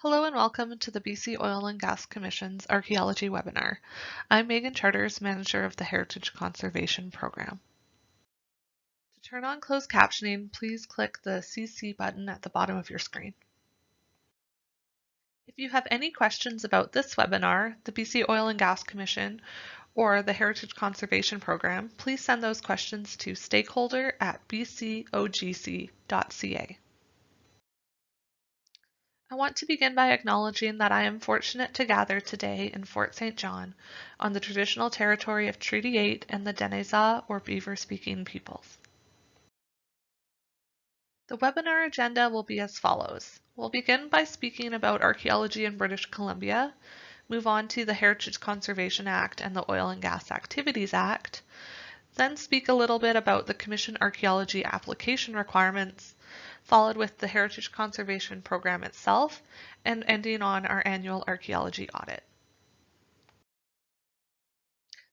Hello and welcome to the BC Oil and Gas Commission's Archaeology webinar. I'm Megan Charters, Manager of the Heritage Conservation Program. To turn on closed captioning, please click the CC button at the bottom of your screen. If you have any questions about this webinar, the BC Oil and Gas Commission, or the Heritage Conservation Program, please send those questions to stakeholder@bcogc.ca. I want to begin by acknowledging that I am fortunate to gather today in Fort St. John on the traditional territory of Treaty 8 and the Denizah or Beaver-speaking peoples. The webinar agenda will be as follows. We'll begin by speaking about archaeology in British Columbia, move on to the Heritage Conservation Act and the Oil and Gas Activities Act, then speak a little bit about the Commission Archaeology application requirements, followed with the Heritage Conservation Program itself, and ending on our annual archaeology audit.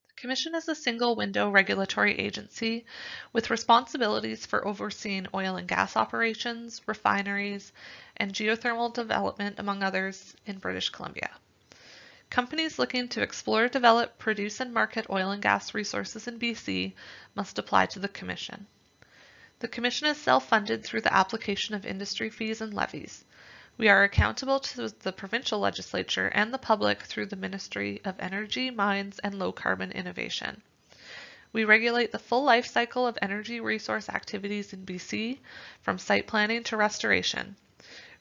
The Commission is a single-window regulatory agency with responsibilities for overseeing oil and gas operations, refineries, and geothermal development, among others, in British Columbia. Companies looking to explore, develop, produce, and market oil and gas resources in BC must apply to the Commission. The Commission is self-funded through the application of industry fees and levies. We are accountable to the provincial legislature and the public through the Ministry of Energy, Mines, and Low Carbon Innovation. We regulate the full life cycle of energy resource activities in BC, from site planning to restoration.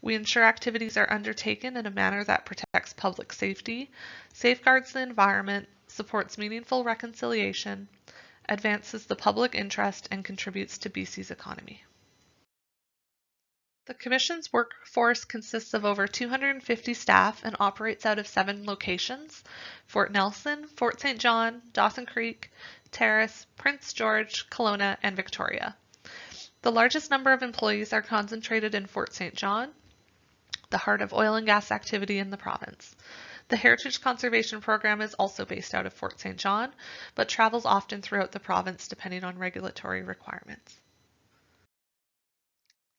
We ensure activities are undertaken in a manner that protects public safety, safeguards the environment, supports meaningful reconciliation, advances the public interest, and contributes to BC's economy. The Commission's workforce consists of over 250 staff and operates out of 7 locations: Fort Nelson, Fort St. John, Dawson Creek, Terrace, Prince George, Kelowna, and Victoria. The largest number of employees are concentrated in Fort St. John, the heart of oil and gas activity in the province. The Heritage Conservation Program is also based out of Fort St. John, but travels often throughout the province depending on regulatory requirements.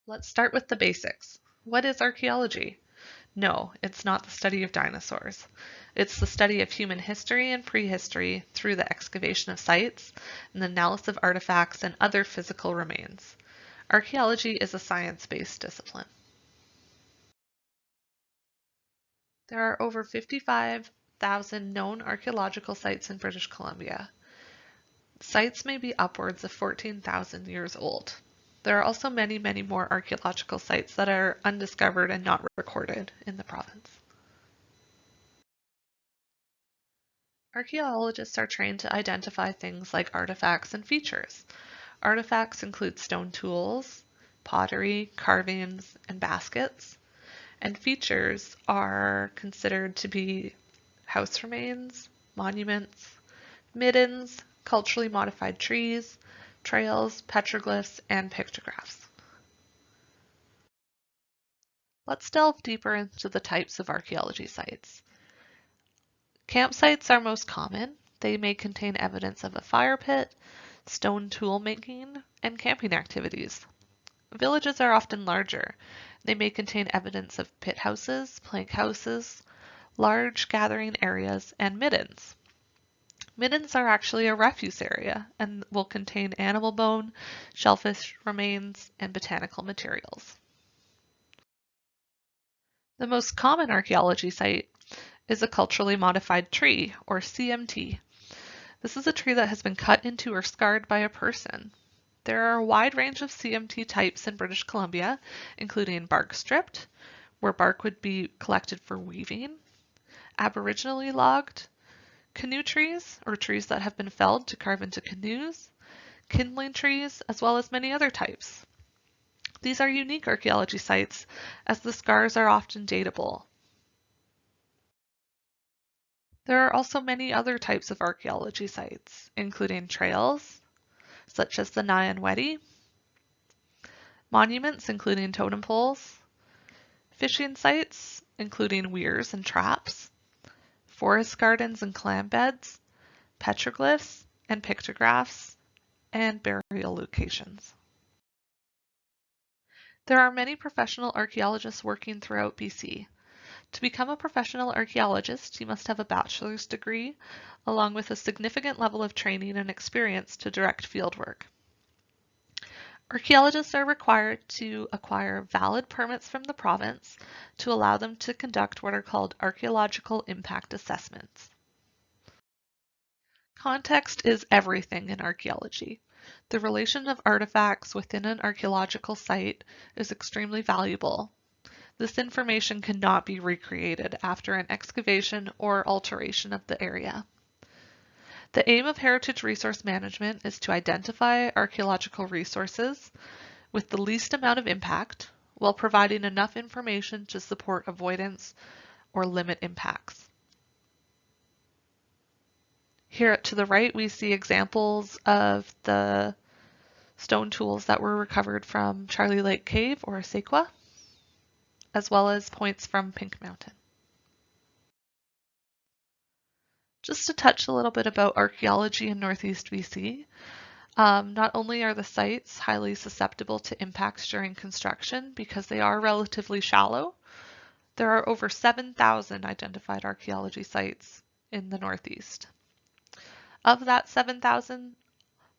Let's start with the basics. What is archaeology? No, it's not the study of dinosaurs. It's the study of human history and prehistory through the excavation of sites and the analysis of artifacts and other physical remains. Archaeology is a science-based discipline. There are over 55,000 known archaeological sites in British Columbia. Sites may be upwards of 14,000 years old. There are also many more archaeological sites that are undiscovered and not recorded in the province. Archaeologists are trained to identify things like artifacts and features. Artifacts include stone tools, pottery, carvings, and baskets. And features are considered to be house remains, monuments, middens, culturally modified trees, trails, petroglyphs, and pictographs. Let's delve deeper into the types of archaeology sites. Campsites are most common. They may contain evidence of a fire pit, stone tool making, and camping activities. Villages are often larger. They may contain evidence of pit houses, plank houses, large gathering areas, and middens. Middens are actually a refuse area and will contain animal bone, shellfish remains, and botanical materials. The most common archaeology site is a culturally modified tree, or CMT. This is a tree that has been cut into or scarred by a person. There are a wide range of CMT types in British Columbia, including bark stripped, where bark would be collected for weaving, aboriginally logged, canoe trees, or trees that have been felled to carve into canoes, kindling trees, as well as many other types. These are unique archaeology sites as the scars are often datable. There are also many other types of archaeology sites, including trails, such as the Nyan Wedi, monuments including totem poles, fishing sites including weirs and traps, forest gardens and clam beds, petroglyphs and pictographs, and burial locations. There are many professional archaeologists working throughout BC. To become a professional archaeologist, you must have a bachelor's degree, along with a significant level of training and experience to direct fieldwork. Archaeologists are required to acquire valid permits from the province to allow them to conduct what are called archaeological impact assessments. Context is everything in archaeology. The relation of artifacts within an archaeological site is extremely valuable. This information cannot be recreated after an excavation or alteration of the area. The aim of heritage resource management is to identify archaeological resources with the least amount of impact while providing enough information to support avoidance or limit impacts. Here to the right, we see examples of the stone tools that were recovered from Charlie Lake Cave or Sequoia, as well as points from Pink Mountain. Just to touch a little bit about archaeology in Northeast BC, not only are the sites highly susceptible to impacts during construction because they are relatively shallow, there are over 7,000 identified archaeology sites in the Northeast. Of that 7,000,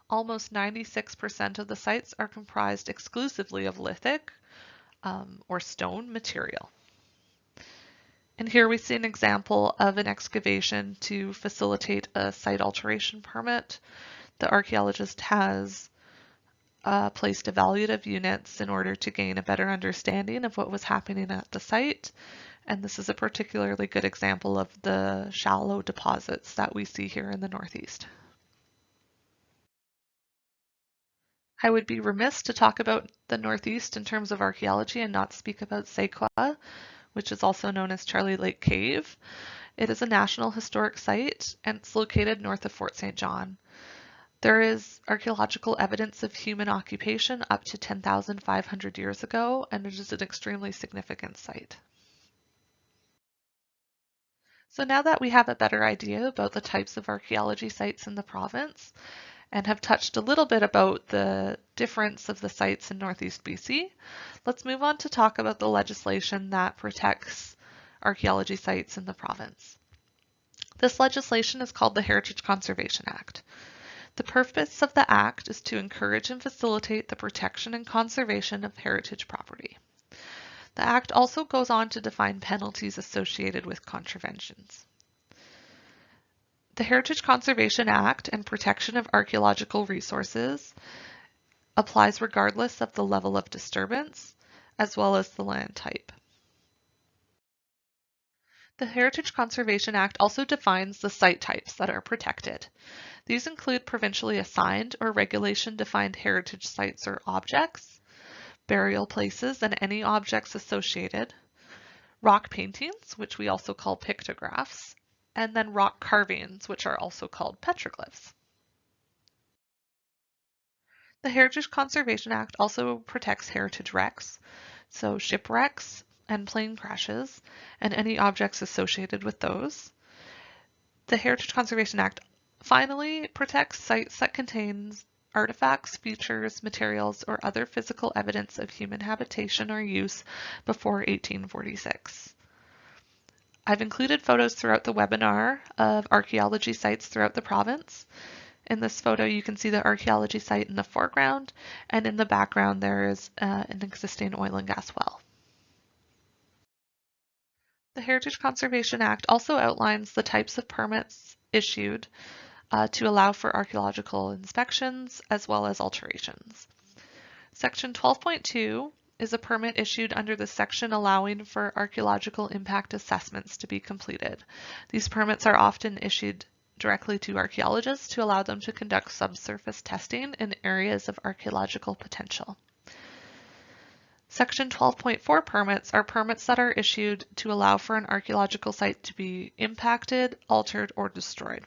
almost 96% of the sites are comprised exclusively of lithic or stone material. And here we see an example of an excavation to facilitate a site alteration permit. The archaeologist has placed evaluative units in order to gain a better understanding of what was happening at the site. And this is a particularly good example of the shallow deposits that we see here in the Northeast. I would be remiss to talk about the Northeast in terms of archaeology and not speak about Sequoia, which is also known as Charlie Lake Cave. It is a National Historic Site and it's located north of Fort St. John. There is archaeological evidence of human occupation up to 10,500 years ago, and it is an extremely significant site. So now that we have a better idea about the types of archaeology sites in the province, and have touched a little bit about the difference of the sites in Northeast BC, let's move on to talk about the legislation that protects archaeology sites in the province. This legislation is called the Heritage Conservation Act. The purpose of the Act is to encourage and facilitate the protection and conservation of heritage property. The Act also goes on to define penalties associated with contraventions. The Heritage Conservation Act and protection of archaeological resources applies regardless of the level of disturbance, as well as the land type. The Heritage Conservation Act also defines the site types that are protected. These include provincially assigned or regulation-defined heritage sites or objects, burial places and any objects associated, rock paintings, which we also call pictographs, and then rock carvings, which are also called petroglyphs. The Heritage Conservation Act also protects heritage wrecks, so shipwrecks and plane crashes, and any objects associated with those. The Heritage Conservation Act finally protects sites that contain artifacts, features, materials, or other physical evidence of human habitation or use before 1846. I've included photos throughout the webinar of archaeology sites throughout the province. In this photo, you can see the archaeology site in the foreground, and in the background there is an existing oil and gas well. The Heritage Conservation Act also outlines the types of permits issued to allow for archaeological inspections as well as alterations. Section 12.2 is a permit issued under the section allowing for archaeological impact assessments to be completed. These permits are often issued directly to archaeologists to allow them to conduct subsurface testing in areas of archaeological potential. Section 12.4 permits are permits that are issued to allow for an archaeological site to be impacted, altered, or destroyed.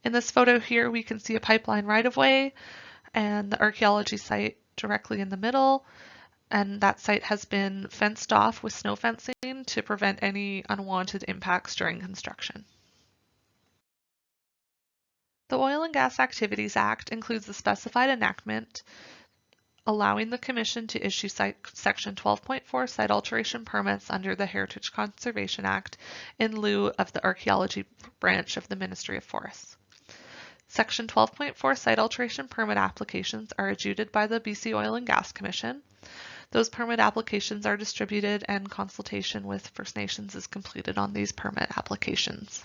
In this photo here, we can see a pipeline right-of-way and the archaeology site directly in the middle, and that site has been fenced off with snow fencing to prevent any unwanted impacts during construction. The Oil and Gas Activities Act includes the specified enactment allowing the Commission to issue Section 12.4 site alteration permits under the Heritage Conservation Act in lieu of the Archaeology branch of the Ministry of Forests. Section 12.4 site alteration permit applications are adjudicated by the BC Oil and Gas Commission. Those permit applications are distributed and consultation with First Nations is completed on these permit applications.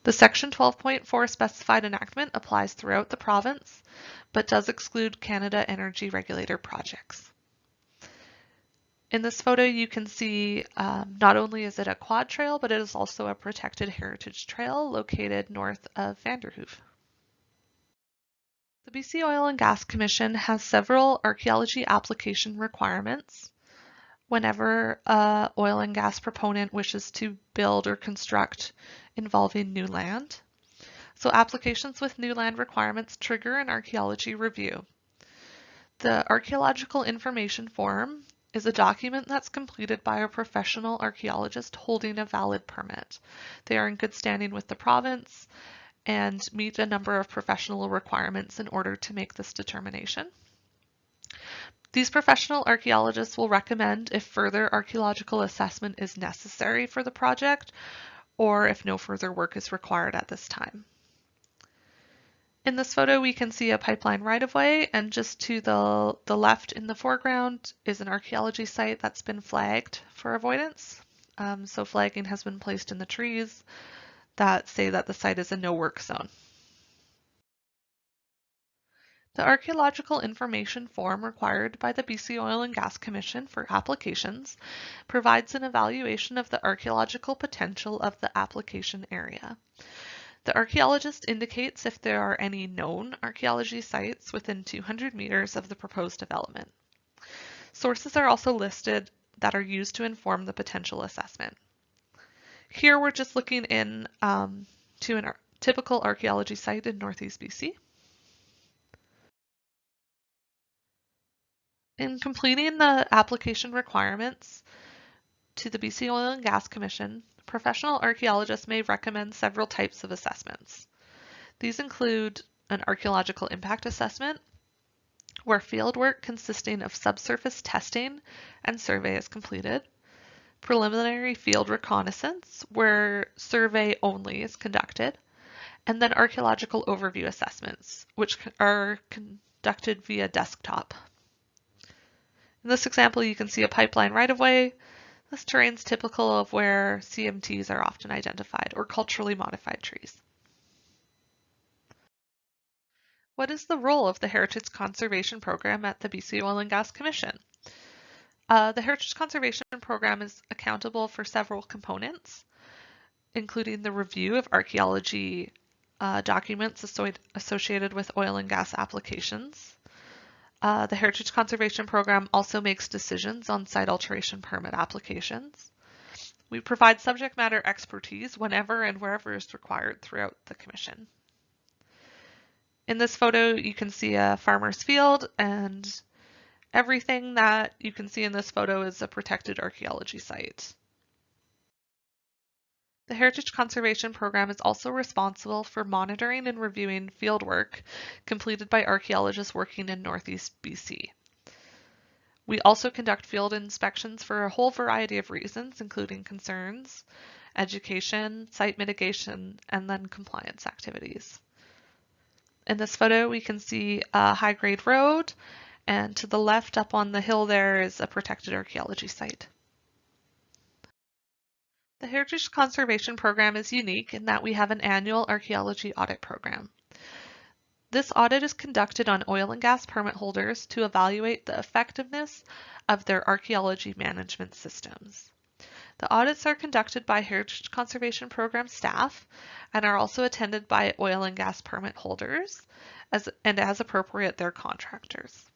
The Section 12.4 specified enactment applies throughout the province, but does exclude Canada Energy Regulator projects. In this photo, you can see not only is it a quad trail, but it is also a protected heritage trail located north of Vanderhoof. The BC Oil and Gas Commission has several archaeology application requirements whenever an oil and gas proponent wishes to build or construct involving new land. So applications with new land requirements trigger an archaeology review. The Archaeological Information Form is a document that's completed by a professional archaeologist holding a valid permit. They are in good standing with the province and meet a number of professional requirements in order to make this determination. These professional archaeologists will recommend if further archaeological assessment is necessary for the project or if no further work is required at this time. In this photo, we can see a pipeline right-of-way, and just to the left in the foreground is an archaeology site that's been flagged for avoidance. So flagging has been placed in the trees that say that the site is a no-work zone. The Archaeological Information Form required by the BC Oil and Gas Commission for applications provides an evaluation of the archaeological potential of the application area. The archaeologist indicates if there are any known archaeology sites within 200 meters of the proposed development. Sources are also listed that are used to inform the potential assessment. Here we're just looking in to a typical archaeology site in Northeast BC. In completing the application requirements to the BC Oil and Gas Commission, professional archaeologists may recommend several types of assessments. These include an archaeological impact assessment, where fieldwork consisting of subsurface testing and survey is completed, preliminary field reconnaissance, where survey only is conducted, and then archaeological overview assessments, which are conducted via desktop. In this example, you can see a pipeline right-of-way. This terrain is typical of where CMTs are often identified, or culturally modified trees. What is the role of the Heritage Conservation Program at the BC Oil and Gas Commission? The Heritage Conservation Program is accountable for several components, including the review of archaeology documents associated with oil and gas applications. The Heritage Conservation Program also makes decisions on site alteration permit applications. We provide subject matter expertise whenever and wherever is required throughout the Commission. In this photo, you can see a farmer's field, and everything that you can see in this photo is a protected archaeology site. The Heritage Conservation Program is also responsible for monitoring and reviewing fieldwork completed by archaeologists working in Northeast BC. We also conduct field inspections for a whole variety of reasons, including concerns, education, site mitigation, and then compliance activities. In this photo, we can see a high-grade road, and to the left up on the hill there is a protected archaeology site. The Heritage Conservation Program is unique in that we have an annual archaeology audit program. This audit is conducted on oil and gas permit holders to evaluate the effectiveness of their archaeology management systems. The audits are conducted by Heritage Conservation Program staff and are also attended by oil and gas permit holders and as appropriate their contractors.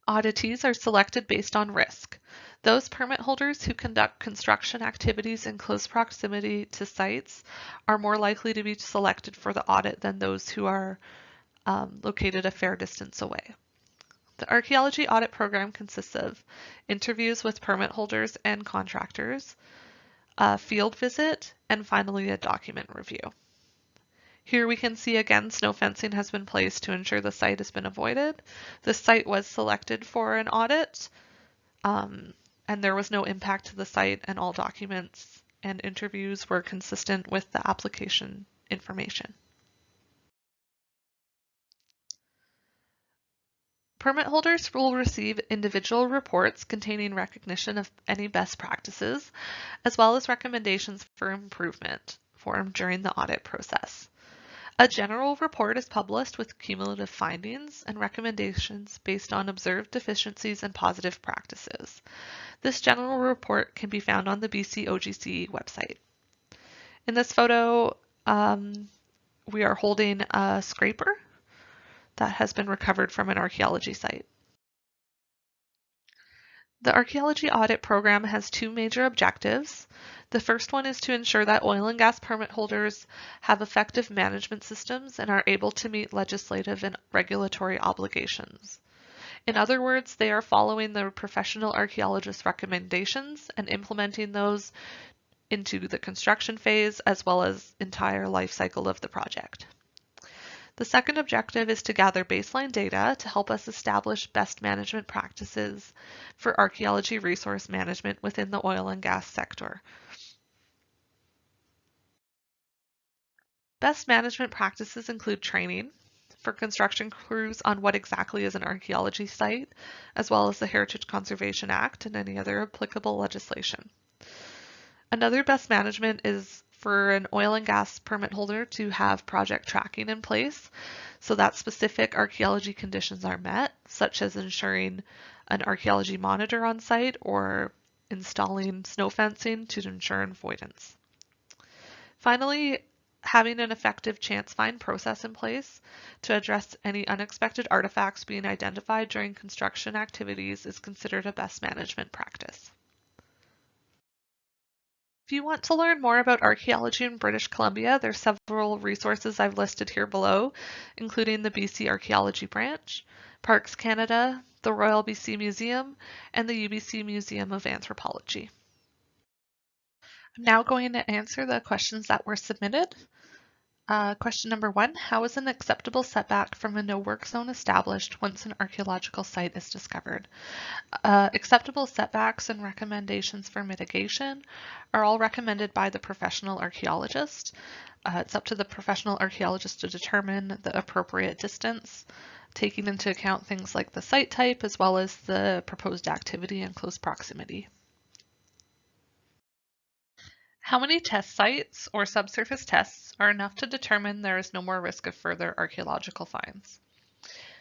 Auditees are selected based on risk. Those permit holders who conduct construction activities in close proximity to sites are more likely to be selected for the audit than those who are located a fair distance away. The archaeology audit program consists of interviews with permit holders and contractors, a field visit, and finally a document review. Here we can see again snow fencing has been placed to ensure the site has been avoided. The site was selected for an audit, and there was no impact to the site, and all documents and interviews were consistent with the application information. Permit holders will receive individual reports containing recognition of any best practices, as well as recommendations for improvement formed during the audit process. A general report is published with cumulative findings and recommendations based on observed deficiencies and positive practices. This general report can be found on the BC OGC website. In this photo, we are holding a scraper that has been recovered from an archaeology site. The archaeology audit program has two major objectives. The first one is to ensure that oil and gas permit holders have effective management systems and are able to meet legislative and regulatory obligations. In other words, they are following the professional archaeologist recommendations and implementing those into the construction phase as well as entire life cycle of the project. The second objective is to gather baseline data to help us establish best management practices for archaeology resource management within the oil and gas sector. Best management practices include training for construction crews on what exactly is an archaeology site, as well as the Heritage Conservation Act and any other applicable legislation. Another best management is for an oil and gas permit holder to have project tracking in place so that specific archaeology conditions are met, such as ensuring an archaeology monitor on site or installing snow fencing to ensure avoidance. Finally, having an effective chance find process in place to address any unexpected artifacts being identified during construction activities is considered a best management practice. If you want to learn more about archaeology in British Columbia, there's several resources I've listed here below, including the BC Archaeology Branch, Parks Canada, the Royal BC Museum, and the UBC Museum of Anthropology. I'm now going to answer the questions that were submitted. Question number 1, how is an acceptable setback from a no-work zone established once an archaeological site is discovered? Acceptable setbacks and recommendations for mitigation are all recommended by the professional archaeologist. It's up to the professional archaeologist to determine the appropriate distance, taking into account things like the site type as well as the proposed activity in close proximity. How many test sites or subsurface tests are enough to determine there is no more risk of further archaeological finds?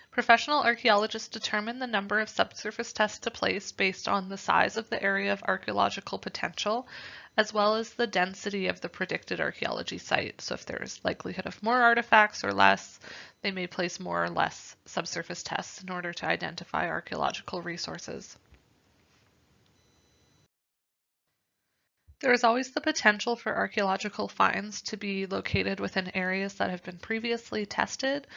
Professional archaeologists determine the number of subsurface tests to place based on the size of the area of archaeological potential, as well as the density of the predicted archaeology site. So if there's likelihood of more artifacts or less, they may place more or less subsurface tests in order to identify archaeological resources. There is always the potential for archaeological finds to be located within areas that have been previously tested,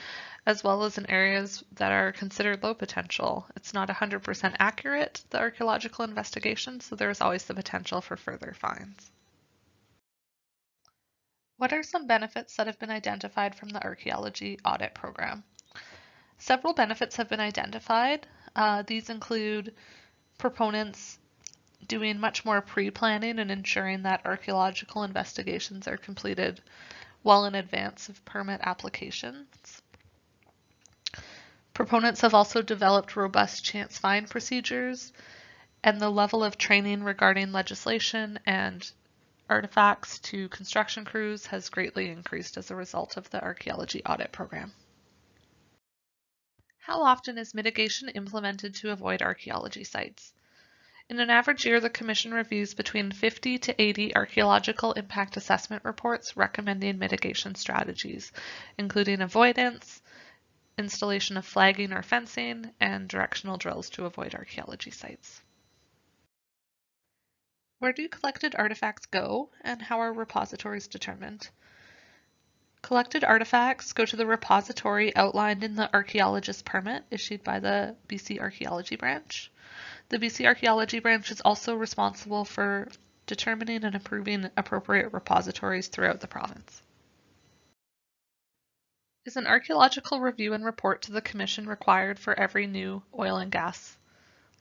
as well as in areas that are considered low potential. It's not 100% accurate, the archaeological investigation, so there is always the potential for further finds. What are some benefits that have been identified from the archaeology audit program? Several benefits have been identified. These include proponents doing much more pre-planning and ensuring that archaeological investigations are completed well in advance of permit applications. Proponents have also developed robust chance find procedures, and the level of training regarding legislation and artifacts to construction crews has greatly increased as a result of the archaeology audit program. How often is mitigation implemented to avoid archaeology sites? In an average year, the Commission reviews between 50 to 80 archaeological impact assessment reports recommending mitigation strategies, including avoidance, installation of flagging or fencing, and directional drills to avoid archaeology sites. Where do collected artifacts go, and how are repositories determined? Collected artifacts go to the repository outlined in the archaeologist permit issued by the BC Archaeology Branch. The BC Archaeology Branch is also responsible for determining and approving appropriate repositories throughout the province. Is an archaeological review and report to the Commission required for every new oil and gas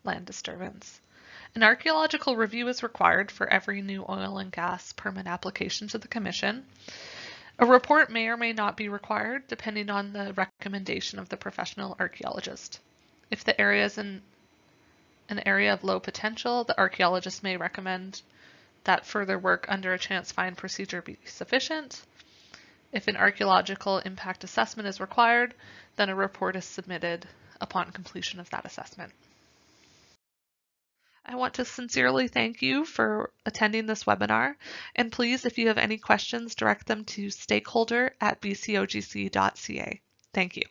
land disturbance? An archaeological review is required for every new oil and gas permit application to the Commission. A report may or may not be required depending on the recommendation of the professional archaeologist. If the area is an area of low potential, the archaeologist may recommend that further work under a chance find procedure be sufficient. If an archaeological impact assessment is required, then a report is submitted upon completion of that assessment. I want to sincerely thank you for attending this webinar, and please, if you have any questions, direct them to stakeholder@bcogc.ca. Thank you.